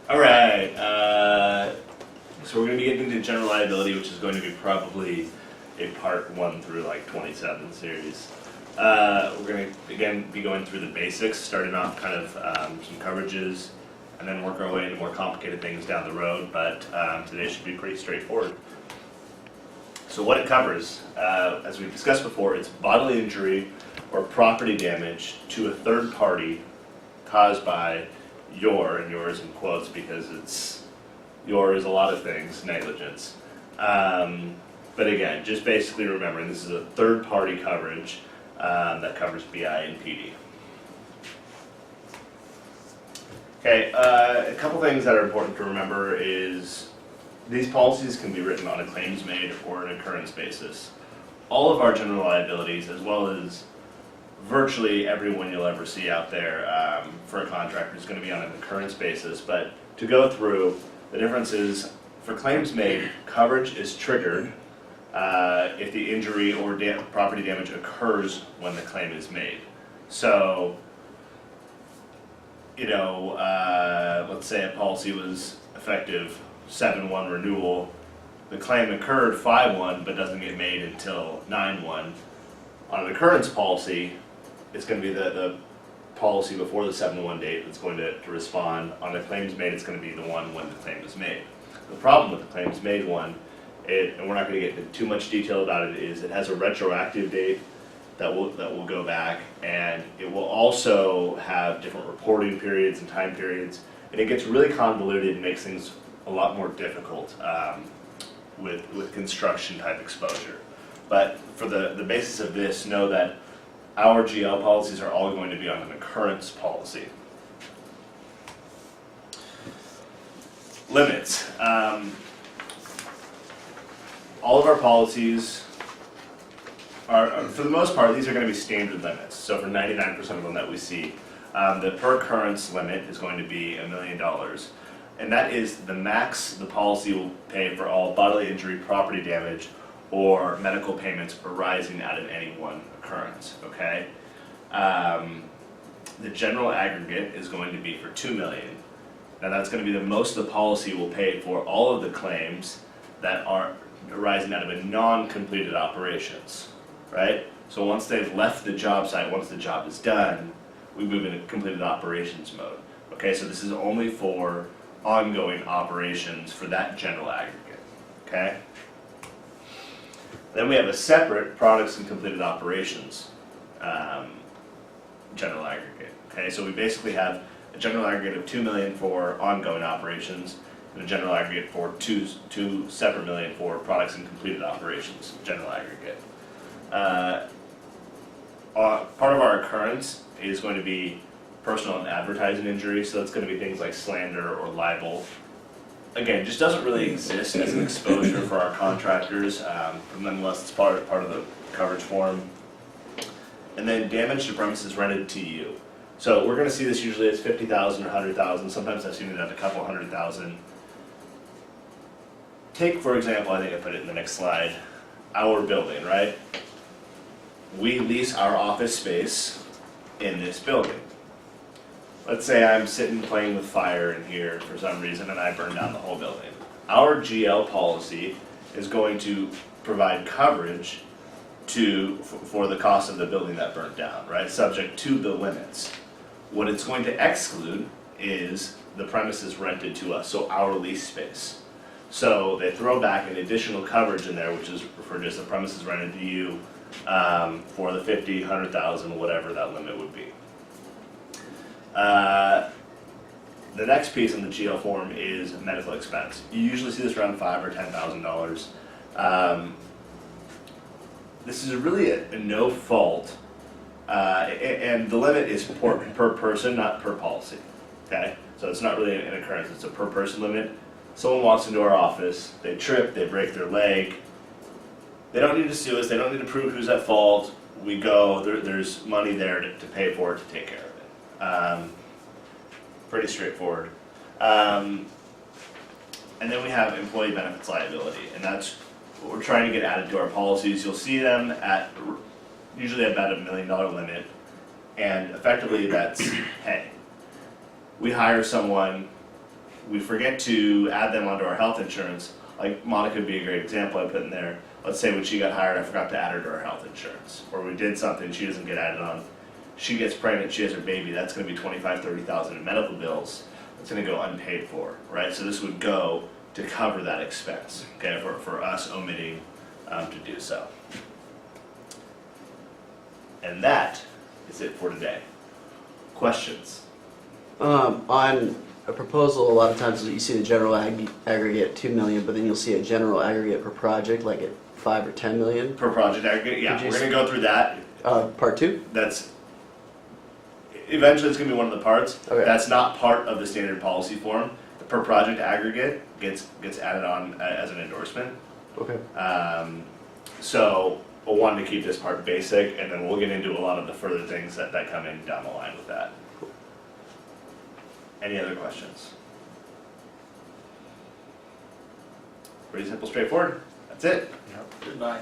All right, so we're going to be getting into general liability, which is going to be probably a part 1 through like 27 series. We're going to, again, be going through the basics, starting off kind of some coverages, and then work our way into more complicated things down the road, but today should be pretty straightforward. So what it covers, as we've discussed before, it's bodily injury or property damage to a third party caused by your, and yours in quotes because it's, your is a lot of things, negligence. But again, just basically remembering this is a third party coverage that covers BI and PD. Okay, a couple things that are important to remember is these policies can be written on a claims made or an occurrence basis. All of our general liabilities, as well as virtually everyone you'll ever see out there for a contractor, is going to be on an occurrence basis. But to go through, the difference is for claims made, coverage is triggered if the injury or property damage occurs when the claim is made. So, you know, let's say a policy was effective 7/1 renewal, the claim occurred 5/1 but doesn't get made until 9/1. On an occurrence policy, it's going to be the policy before the 7/1 date that's going to respond. On a claims made, it's going to be the one when the claim is made. The problem with the claims made one, and we're not going to get into too much detail about it, is it has a retroactive date that will go back, and it will also have different reporting periods and time periods, and it gets really convoluted and makes things a lot more difficult with construction type exposure. But for the basis of this, know that our GL policies are all going to be on an occurrence policy. Limits. All of our policies are, for the most part, these are going to be standard limits. So for 99% of them that we see, the per occurrence limit is going to be $1 million. And that is the max the policy will pay for all bodily injury, property damage, or medical payments arising out of any one occurrence, okay? The general aggregate is going to be for $2 million. Now that's going to be the most the policy will pay for all of the claims that are arising out of a non-completed operations, right? So once they've left the job site, once the job is done, we move into completed operations mode. Okay, so this is only for ongoing operations for that general aggregate, okay? Then we have a separate products and completed operations general aggregate, okay? So we basically have a general aggregate of $2 million for ongoing operations and a general aggregate for two separate million for products and completed operations general aggregate. Part of our occurrence is going to be personal and advertising injury, so that's going to be things like slander or libel. Again, it just doesn't really exist as an exposure for our contractors, but nonetheless it's part of the coverage form. And then damage to premises rented to you. So we're going to see this usually as 50,000 or 100,000. Sometimes I've seen it at a couple 100,000. Take, for example, I think I put it in the next slide, our building, right? We lease our office space in this building. Let's say I'm sitting playing with fire in here for some reason and I burn down the whole building. Our GL policy is going to provide coverage for the cost of the building that burnt down, right? Subject to the limits. What it's going to exclude is the premises rented to us, so our lease space. So they throw back an additional coverage in there, which is referred to as the premises rented to you for the 50, 100,000, whatever that limit would be. The next piece in the GL form is medical expense. You usually see this around $5,000 or $10,000. This is really a no fault, and the limit is per person, not per policy. Okay, so it's not really an occurrence; it's a per person limit. Someone walks into our office, they trip, they break their leg. They don't need to sue us. They don't need to prove who's at fault. We go. There's money there to pay for it, to take care of it. Pretty straightforward. And then we have employee benefits liability, and that's what we're trying to get added to our policies. You'll see them at usually about $1 million limit, and effectively that's, hey, we hire someone, we forget to add them onto our health insurance, like Monica would be a great example I put in there. Let's say when she got hired, I forgot to add her to her health insurance, or we did something she doesn't get added on. She gets pregnant, she has her baby, that's gonna be 25, 30,000 in medical bills. It's gonna go unpaid for, right? So this would go to cover that expense, okay, for us omitting to do so. And that is it for today. Questions? On a proposal, a lot of times you see the general aggregate 2 million, but then you'll see a general aggregate per project, like at 5 or 10 million. Per project aggregate, yeah, Could you we're gonna go through that. Part 2? That's, eventually it's gonna be one of the parts. Okay. That's not part of the standard policy form. The per project aggregate gets added on as an endorsement. Okay. So I wanted to keep this part basic, and then we'll get into a lot of the further things that come in down the line with that. Any other questions? Pretty simple, straightforward. That's it. Goodbye.